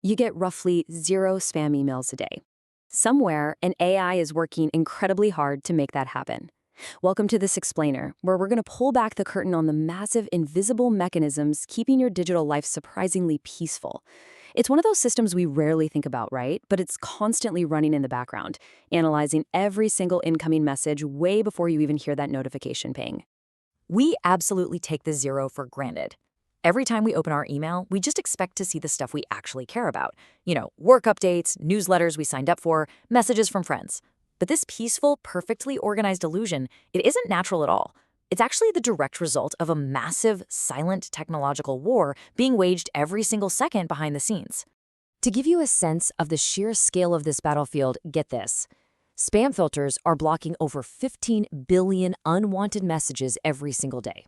You get roughly 0 spam emails a day. Somewhere, an AI is working incredibly hard to make that happen. Welcome to This Explainer, where we're going to pull back the curtain on the massive invisible mechanisms keeping your digital life surprisingly peaceful. It's one of those systems we rarely think about, right? But it's constantly running in the background, analyzing every single incoming message way before you even hear that notification ping. We absolutely take the zero for granted. Every time we open our email, we just expect to see the stuff we actually care about. Work updates, newsletters we signed up for, messages from friends. But this peaceful, perfectly organized illusion, it isn't natural at all. It's actually the direct result of a massive, silent technological war being waged every single second behind the scenes. To give you a sense of the sheer scale of this battlefield, get this. Spam filters are blocking over 15 billion unwanted messages every single day.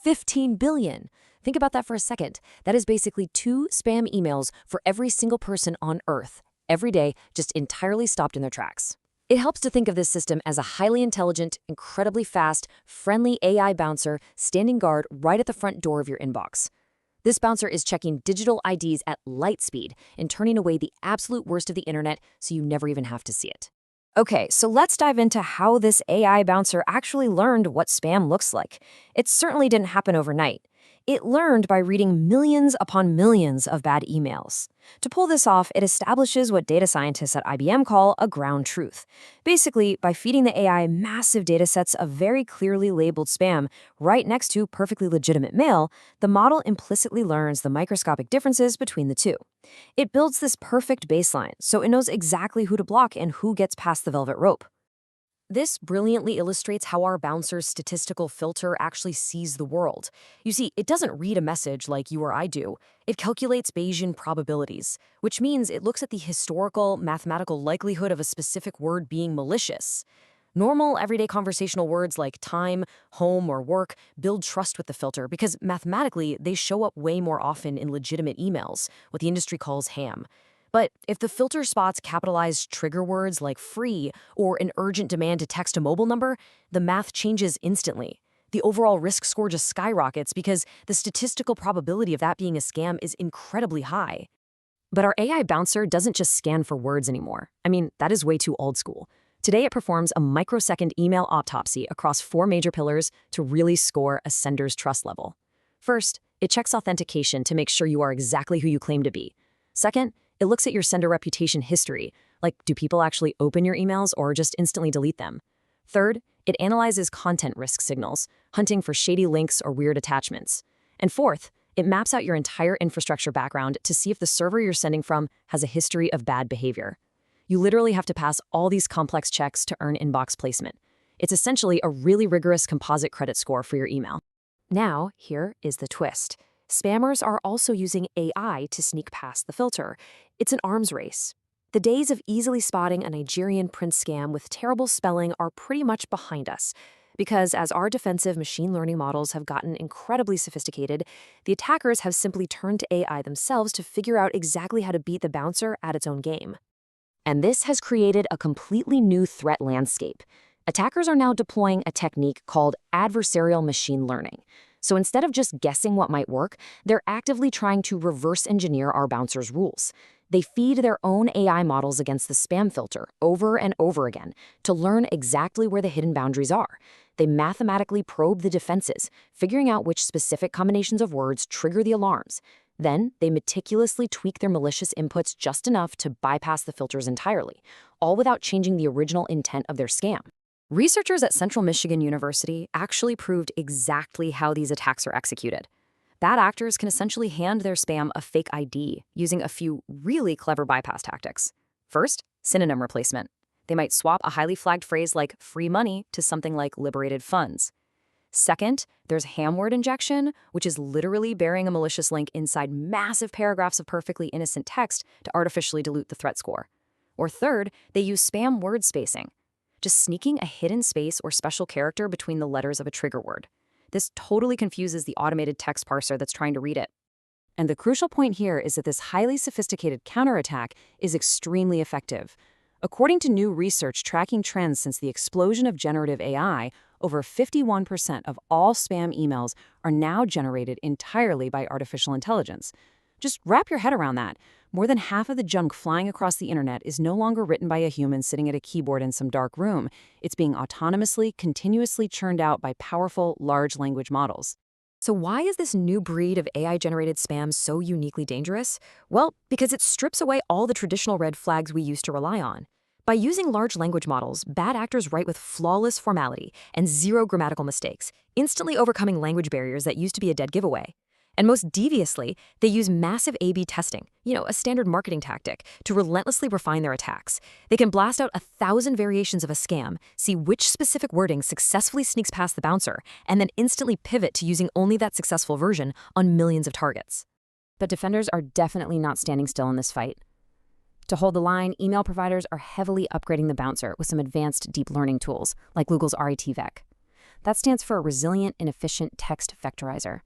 15 billion! Think about that for a second. That is basically 2 spam emails for every single person on Earth, every day, just entirely stopped in their tracks. It helps to think of this system as a highly intelligent, incredibly fast, friendly AI bouncer standing guard right at the front door of your inbox. This bouncer is checking digital IDs at light speed and turning away the absolute worst of the internet so you never even have to see it. Okay, so let's dive into how this AI bouncer actually learned what spam looks like. It certainly didn't happen overnight. It learned by reading millions upon millions of bad emails. To pull this off, it establishes what data scientists at IBM call a ground truth. Basically, by feeding the AI massive datasets of very clearly labeled spam right next to perfectly legitimate mail, the model implicitly learns the microscopic differences between the two. It builds this perfect baseline, so it knows exactly who to block and who gets past the velvet rope. This brilliantly illustrates how our bouncer's statistical filter actually sees the world. You see, it doesn't read a message like you or I do. It calculates Bayesian probabilities, which means it looks at the historical, mathematical likelihood of a specific word being malicious. Normal, everyday conversational words like time, home, or work build trust with the filter because mathematically they show up way more often in legitimate emails, what the industry calls ham. But if the filter spots capitalized trigger words like free or an urgent demand to text a mobile number, the math changes instantly. The overall risk score just skyrockets because the statistical probability of that being a scam is incredibly high. But our AI bouncer doesn't just scan for words anymore. I mean, that is way too old school. Today, it performs a microsecond email autopsy across 4 major pillars to really score a sender's trust level. First, it checks authentication to make sure you are exactly who you claim to be. Second, it looks at your sender reputation history, like do people actually open your emails or just instantly delete them? Third, it analyzes content risk signals, hunting for shady links or weird attachments. And fourth, it maps out your entire infrastructure background to see if the server you're sending from has a history of bad behavior. You literally have to pass all these complex checks to earn inbox placement. It's essentially a really rigorous composite credit score for your email. Now, here is the twist. Spammers are also using AI to sneak past the filter. It's an arms race. The days of easily spotting a Nigerian prince scam with terrible spelling are pretty much behind us. Because as our defensive machine learning models have gotten incredibly sophisticated, the attackers have simply turned to AI themselves to figure out exactly how to beat the bouncer at its own game. And this has created a completely new threat landscape. Attackers are now deploying a technique called adversarial machine learning. So instead of just guessing what might work, they're actively trying to reverse engineer our bouncer's rules. They feed their own AI models against the spam filter over and over again to learn exactly where the hidden boundaries are. They mathematically probe the defenses, figuring out which specific combinations of words trigger the alarms. Then, they meticulously tweak their malicious inputs just enough to bypass the filters entirely, all without changing the original intent of their scam. Researchers at Central Michigan University actually proved exactly how these attacks are executed. Bad actors can essentially hand their spam a fake ID using a few really clever bypass tactics. First, synonym replacement. They might swap a highly flagged phrase like free money to something like liberated funds. Second, there's ham word injection, which is literally burying a malicious link inside massive paragraphs of perfectly innocent text to artificially dilute the threat score. Or third, they use spam word spacing, just sneaking a hidden space or special character between the letters of a trigger word. This totally confuses the automated text parser that's trying to read it. And the crucial point here is that this highly sophisticated counterattack is extremely effective. According to new research tracking trends since the explosion of generative AI, over 51% of all spam emails are now generated entirely by artificial intelligence. Just wrap your head around that. More than half of the junk flying across the internet is no longer written by a human sitting at a keyboard in some dark room. It's being autonomously, continuously churned out by powerful, large language models. So why is this new breed of AI-generated spam so uniquely dangerous? Well, because it strips away all the traditional red flags we used to rely on. By using large language models, bad actors write with flawless formality and zero grammatical mistakes, instantly overcoming language barriers that used to be a dead giveaway. And most deviously, they use massive A/B testing, a standard marketing tactic, to relentlessly refine their attacks. They can blast out 1,000 variations of a scam, see which specific wording successfully sneaks past the bouncer, and then instantly pivot to using only that successful version on millions of targets. But defenders are definitely not standing still in this fight. To hold the line, email providers are heavily upgrading the bouncer with some advanced deep learning tools, like Google's RETVEC. That stands for Resilient and Efficient Text Vectorizer.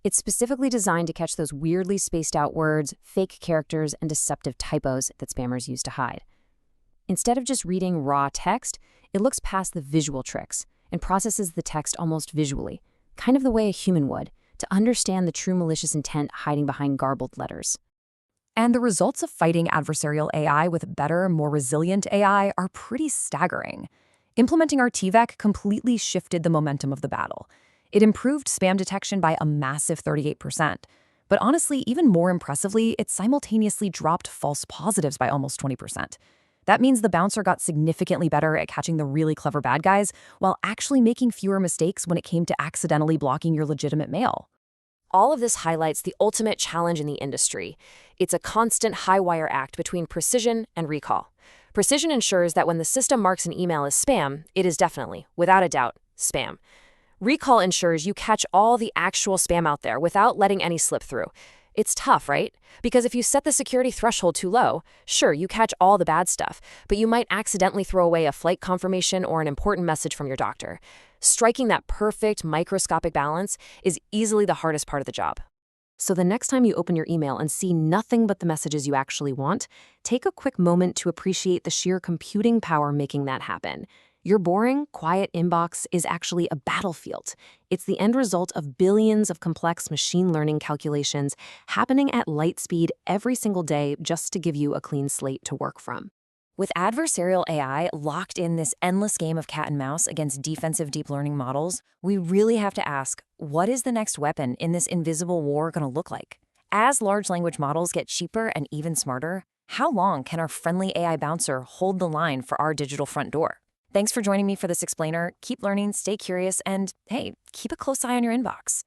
It's specifically designed to catch those weirdly spaced out words, fake characters, and deceptive typos that spammers use to hide. Instead of just reading raw text, it looks past the visual tricks and processes the text almost visually, kind of the way a human would, to understand the true malicious intent hiding behind garbled letters. And the results of fighting adversarial AI with better, more resilient AI are pretty staggering. Implementing RTVEC completely shifted the momentum of the battle. It improved spam detection by a massive 38%. But honestly, even more impressively, it simultaneously dropped false positives by almost 20%. That means the bouncer got significantly better at catching the really clever bad guys, while actually making fewer mistakes when it came to accidentally blocking your legitimate mail. All of this highlights the ultimate challenge in the industry. It's a constant high-wire act between precision and recall. Precision ensures that when the system marks an email as spam, it is definitely, without a doubt, spam. Recall ensures you catch all the actual spam out there without letting any slip through. It's tough, right? Because if you set the security threshold too low, sure, you catch all the bad stuff, but you might accidentally throw away a flight confirmation or an important message from your doctor. Striking that perfect microscopic balance is easily the hardest part of the job. So the next time you open your email and see nothing but the messages you actually want, take a quick moment to appreciate the sheer computing power making that happen. Your boring, quiet inbox is actually a battlefield. It's the end result of billions of complex machine learning calculations happening at light speed every single day just to give you a clean slate to work from. With adversarial AI locked in this endless game of cat and mouse against defensive deep learning models, we really have to ask, what is the next weapon in this invisible war going to look like? As large language models get cheaper and even smarter, how long can our friendly AI bouncer hold the line for our digital front door? Thanks for joining me for this explainer. Keep learning, stay curious, and hey, keep a close eye on your inbox.